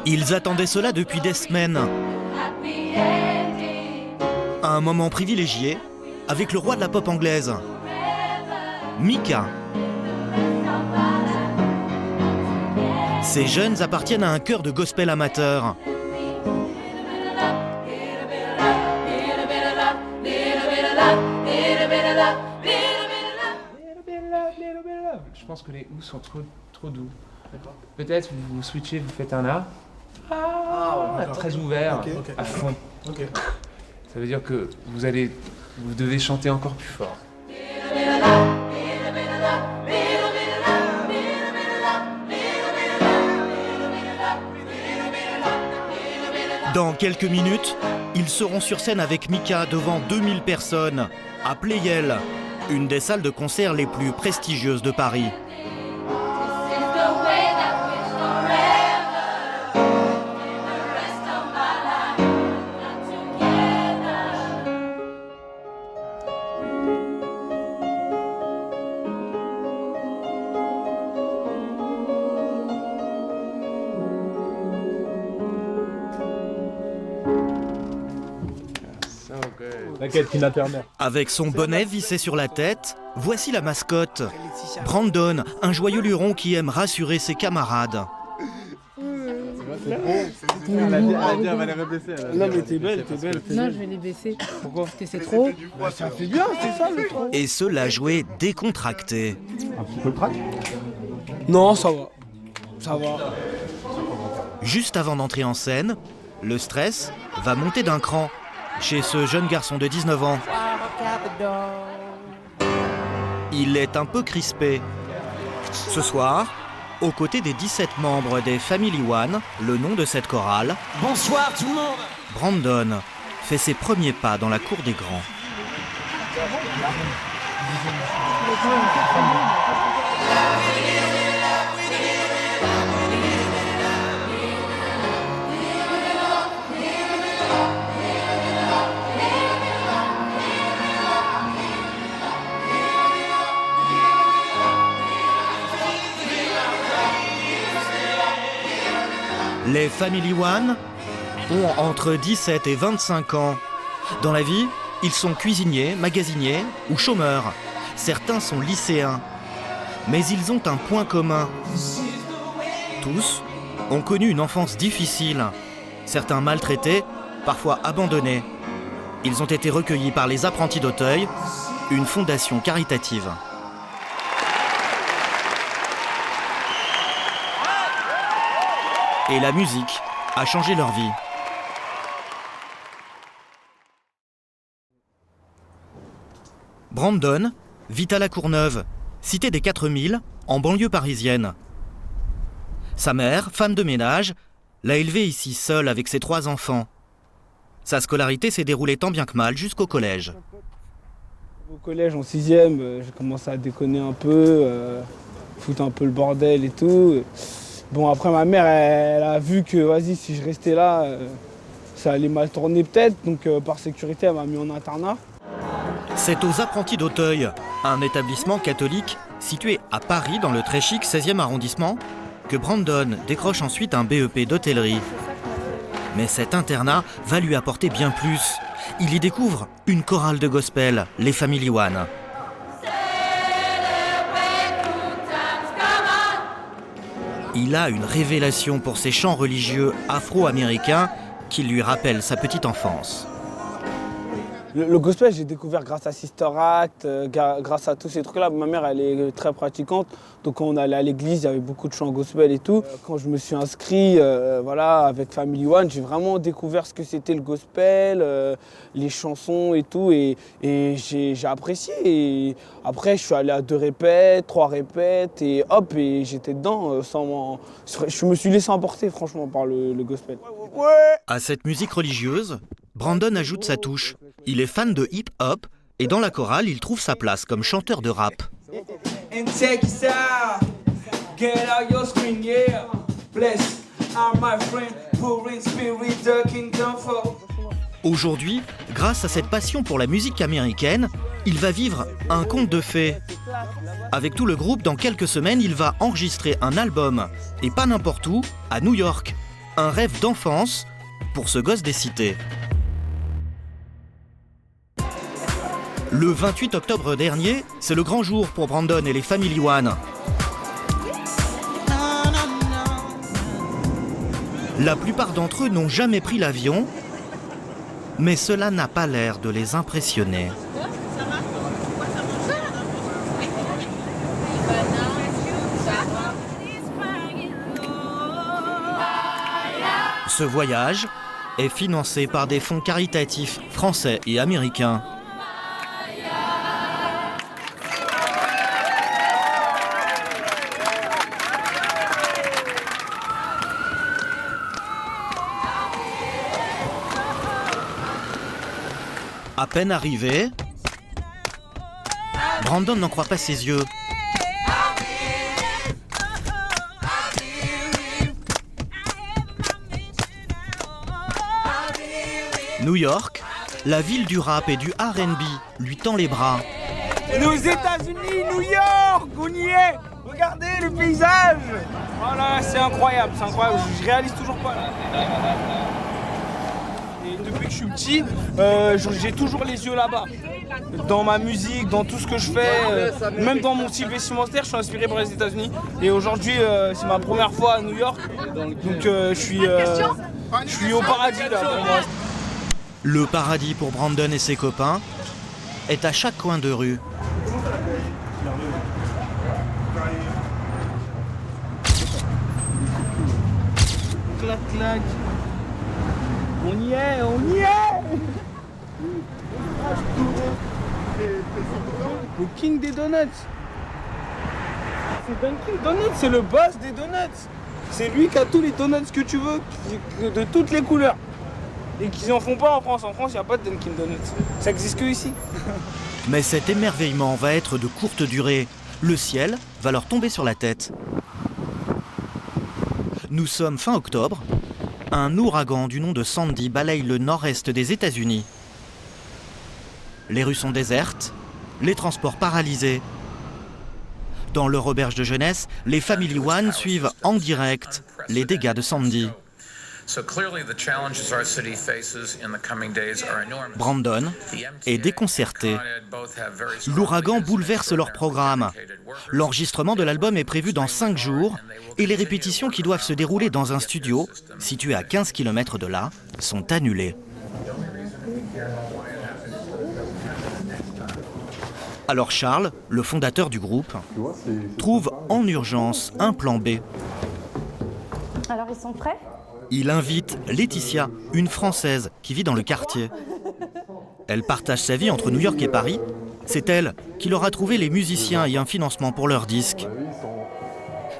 Ils attendaient cela depuis des semaines. Un moment privilégié avec le roi de la pop anglaise, Mika. Ces jeunes appartiennent à un chœur de gospel amateur. Je pense que les ou sont trop doux. Peut-être vous switchez, vous faites un A. Très ouvert, à fond. Ça veut dire que vous devez chanter encore plus fort. Dans quelques minutes, ils seront sur scène avec Mika devant 2000 personnes à Pleyel, une des salles de concert les plus prestigieuses de Paris. Avec son bonnet vissé sur la tête, voici la mascotte, Brandon, un joyeux luron qui aime rassurer ses camarades. Non mais t'es belle. Non, je vais les baisser. Pourquoi? Parce que c'est trop. Ça fait bien, c'est ça le trop. Et se la jouer décontracté. Un petit peu le trac? Non, ça va. Ça va. Juste avant d'entrer en scène, le stress va monter d'un cran chez ce jeune garçon de 19 ans. Il est un peu crispé. Ce soir, aux côtés des 17 membres des Family One, le nom de cette chorale, Bonsoir tout le monde. Brandon fait ses premiers pas dans la cour des grands. Les Family One ont entre 17 et 25 ans. Dans la vie, ils sont cuisiniers, magasiniers ou chômeurs. Certains sont lycéens. Mais ils ont un point commun. Tous ont connu une enfance difficile. Certains maltraités, parfois abandonnés. Ils ont été recueillis par les Apprentis d'Auteuil, une fondation caritative. Et la musique a changé leur vie. Brandon vit à La Courneuve, cité des 4000, en banlieue parisienne. Sa mère, femme de ménage, l'a élevé ici seule avec ses 3 enfants. Sa scolarité s'est déroulée tant bien que mal jusqu'au collège. Au collège, en 6e, j'ai commencé à déconner un peu, foutre un peu le bordel et tout. Bon, après, ma mère, elle a vu que, vas-y, si je restais là, ça allait mal tourner peut-être. Donc, par sécurité, elle m'a mis en internat. C'est aux Apprentis d'Auteuil, un établissement catholique situé à Paris, dans le très chic 16e arrondissement, que Brandon décroche ensuite un BEP d'hôtellerie. Mais cet internat va lui apporter bien plus. Il y découvre une chorale de gospel, les Family One. Il a une révélation pour ces chants religieux afro-américains qui lui rappellent sa petite enfance. Le gospel, j'ai découvert grâce à Sister Act, grâce à tous ces trucs-là. Ma mère, elle est très pratiquante. Donc quand on allait à l'église, il y avait beaucoup de chants gospel et tout. Quand je me suis inscrit avec Family One, j'ai vraiment découvert ce que c'était le gospel, les chansons et tout. Et j'ai apprécié. Et après, je suis allé à 2 répètes, 3 répètes et hop, et j'étais dedans. Je me suis laissé emporter franchement par le gospel. À cette musique religieuse, Brandon ajoute sa touche. Il est fan de hip-hop et dans la chorale, il trouve sa place comme chanteur de rap. Aujourd'hui, grâce à cette passion pour la musique américaine, il va vivre un conte de fées. Avec tout le groupe, dans quelques semaines, il va enregistrer un album, et pas n'importe où, à New York. Un rêve d'enfance pour ce gosse des cités. Le 28 octobre dernier, c'est le grand jour pour Brandon et les Family One. La plupart d'entre eux n'ont jamais pris l'avion, mais cela n'a pas l'air de les impressionner. Ce voyage est financé par des fonds caritatifs français et américains. À peine arrivé, Brandon n'en croit pas ses yeux. New York, la ville du rap et du R&B, lui tend les bras. Nos États-Unis, New York, on y est. Regardez le paysage. Voilà, c'est incroyable, je réalise toujours pas. Et depuis que je suis petit, j'ai toujours les yeux là-bas. Dans ma musique, dans tout ce que je fais, même dans mon style vestimentaire, je suis inspiré par les États-Unis. Et aujourd'hui, c'est ma première fois à New York, donc je suis au paradis là pour moi. Le paradis pour Brandon et ses copains est à chaque coin de rue. Clac, clac. On y est, on y est. Le king des donuts. C'est Dunkin' Donuts, c'est le boss des donuts. C'est lui qui a tous les donuts que tu veux, de toutes les couleurs. Et qu'ils en font pas en France. En France, il n'y a pas de Dunkin' Donuts. Ça existe que ici. Mais cet émerveillement va être de courte durée. Le ciel va leur tomber sur la tête. Nous sommes fin octobre. Un ouragan du nom de Sandy balaye le nord-est des États-Unis. Les rues sont désertes, les transports paralysés. Dans leur auberge de jeunesse, les Family One suivent en direct les dégâts de Sandy. Brandon est déconcerté. L'ouragan bouleverse leur programme. L'enregistrement de l'album est prévu dans 5 jours et les répétitions qui doivent se dérouler dans un studio, situé à 15 km de là, sont annulées. Alors Charles, le fondateur du groupe, trouve en urgence un plan B. Alors ils sont prêts ? Il invite Laetitia, une Française qui vit dans le quartier. Elle partage sa vie entre New York et Paris. C'est elle qui leur a trouvé les musiciens et un financement pour leur disque.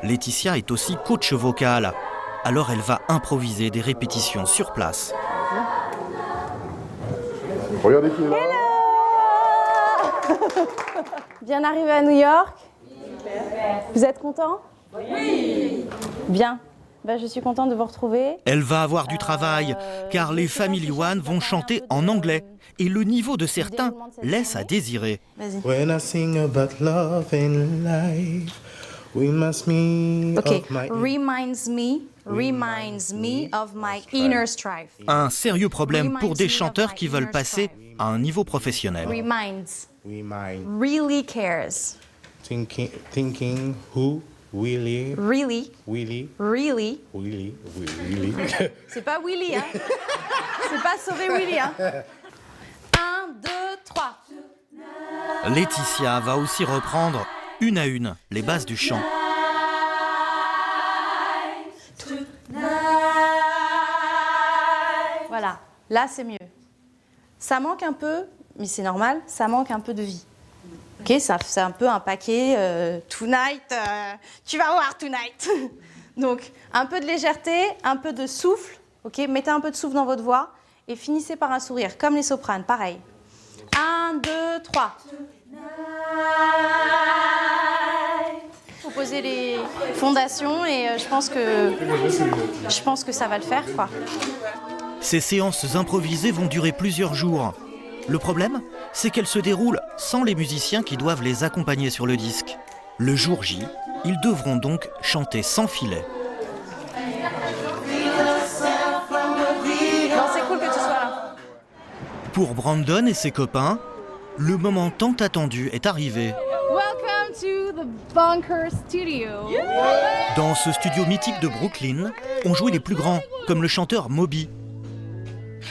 Laetitia est aussi coach vocal. Alors elle va improviser des répétitions sur place. Regardez qui est là. Bien arrivé à New York. Vous êtes content ? Oui. Bien. Je suis contente de vous retrouver. Elle va avoir du travail, car les Family One vont chanter en anglais. Et le niveau de certains laisse à désirer. Vas-y. Reminds me of my inner strife. Un sérieux problème pour des chanteurs qui veulent passer à un niveau professionnel. Reminds. Really cares. Thinking who really. C'est pas Willy, hein. C'est pas sauver Willy, hein. 1, 2, 3. Laetitia va aussi reprendre une à une les bases du chant. Voilà, là c'est mieux. Ça manque un peu, mais c'est normal, ça manque un peu de vie. Ok, ça c'est un peu un paquet tonight, tu vas voir tonight. Donc un peu de légèreté, un peu de souffle, ok, mettez un peu de souffle dans votre voix et finissez par un sourire, comme les sopranes, pareil. 1, 2, 3. Vous posez les fondations et je pense que ça va le faire, quoi. Ces séances improvisées vont durer plusieurs jours. Le problème, c'est qu'elles se déroulent sans les musiciens qui doivent les accompagner sur le disque. Le jour J, ils devront donc chanter sans filet. Pour Brandon et ses copains, le moment tant attendu est arrivé. Welcome to the Bunker Studio. Dans ce studio mythique de Brooklyn, ont joué les plus grands, comme le chanteur Moby.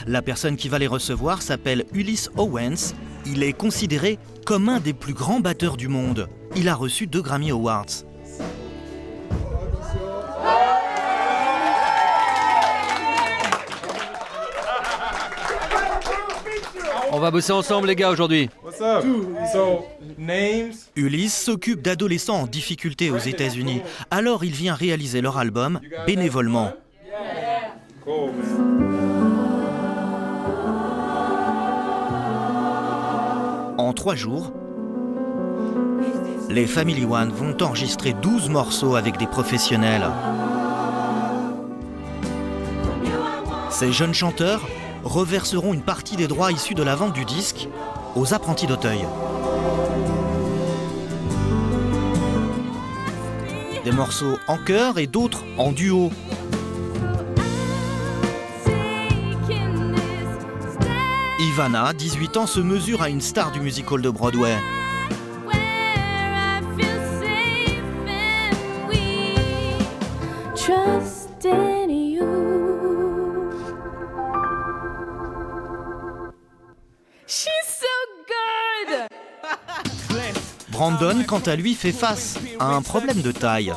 La personne qui va les recevoir s'appelle Ulysses Owens. Il est considéré comme un des plus grands batteurs du monde. Il a reçu 2 Grammy Awards. On va bosser ensemble les gars aujourd'hui. What's up? So, names? Ulysse s'occupe d'adolescents en difficulté aux États-Unis. Alors il vient réaliser leur album bénévolement. Cool, man. En 3 jours, les Family One vont enregistrer 12 morceaux avec des professionnels. Ces jeunes chanteurs reverseront une partie des droits issus de la vente du disque aux apprentis d'Auteuil. Des morceaux en chœur et d'autres en duo. Ivana, 18 ans, se mesure à une star du musical de Broadway. Brandon, quant à lui, fait face à un problème de taille.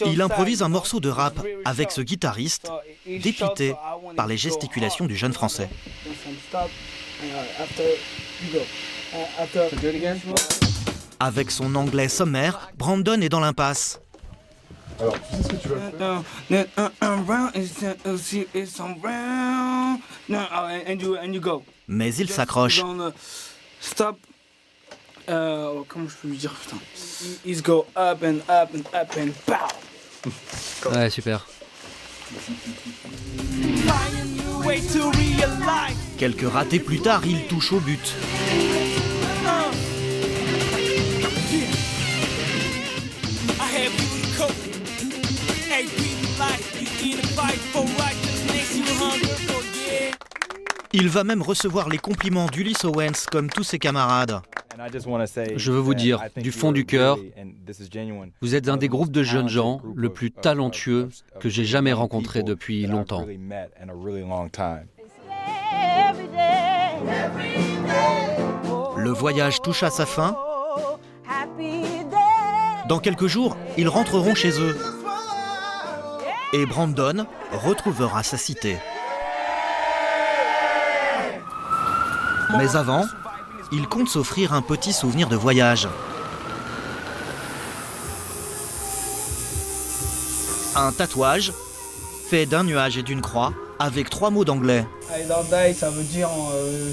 Il improvise un morceau de rap avec ce guitariste, dépité par les gesticulations du jeune Français. Avec son anglais sommaire, Brandon est dans l'impasse. Alors, tu sais ce que tu vas faire? Mais il s'accroche. Stop. Comment je peux lui dire, putain? Is go up and up and up and pow. Ouais, super. Quelques ratés plus tard, il touche au but. Il va même recevoir les compliments d'Ulysses Owens comme tous ses camarades. Je veux vous dire, du fond du cœur, vous êtes un des groupes de jeunes gens le plus talentueux que j'ai jamais rencontré depuis longtemps. Le voyage touche à sa fin. Dans quelques jours, ils rentreront chez eux. Et Brandon retrouvera sa cité. Mais avant, il compte s'offrir un petit souvenir de voyage. Un tatouage fait d'un nuage et d'une croix avec 3 mots d'anglais. I don't die, ça veut dire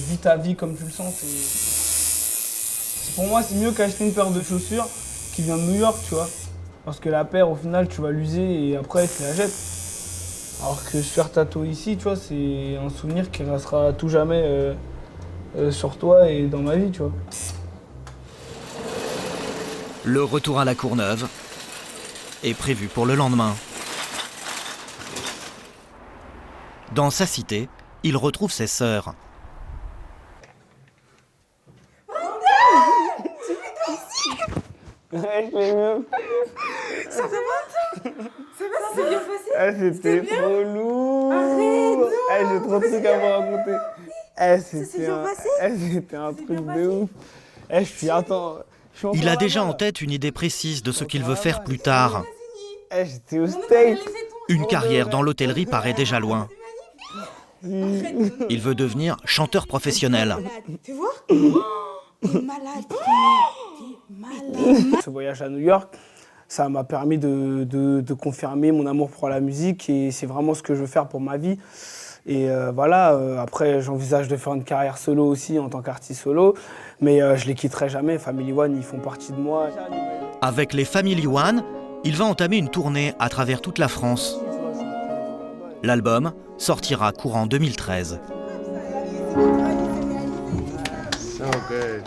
vis ta vie comme tu le sens. Pour moi, c'est mieux qu'acheter une paire de chaussures qui vient de New York, tu vois. Parce que la paire, au final, tu vas l'user et après, tu la jettes. Alors que se faire tatouer ici, tu vois, c'est un souvenir qui restera à tout jamais sur toi et dans ma vie, tu vois. Le retour à la Courneuve est prévu pour le lendemain. Dans sa cité, il retrouve ses sœurs. Ouais, je l'ai mieux. Ça va? Ça va, ça s'est bien passé? C'était trop lourd. Arrête, non. J'ai trop de trucs à vous raconter. C'était un truc de ouf. Je suis, attends. Il a déjà en tête une idée précise de ce qu'il veut faire plus tard. J'étais au States. Une carrière dans l'hôtellerie paraît déjà loin. Il veut devenir chanteur professionnel. Tu vois? T'es malade. Ce voyage à New York, ça m'a permis de confirmer mon amour pour la musique et c'est vraiment ce que je veux faire pour ma vie. Et voilà, après j'envisage de faire une carrière solo aussi en tant qu'artiste solo, mais je les quitterai jamais. Family One, ils font partie de moi. Avec les Family One, il va entamer une tournée à travers toute la France. L'album sortira courant 2013. So good.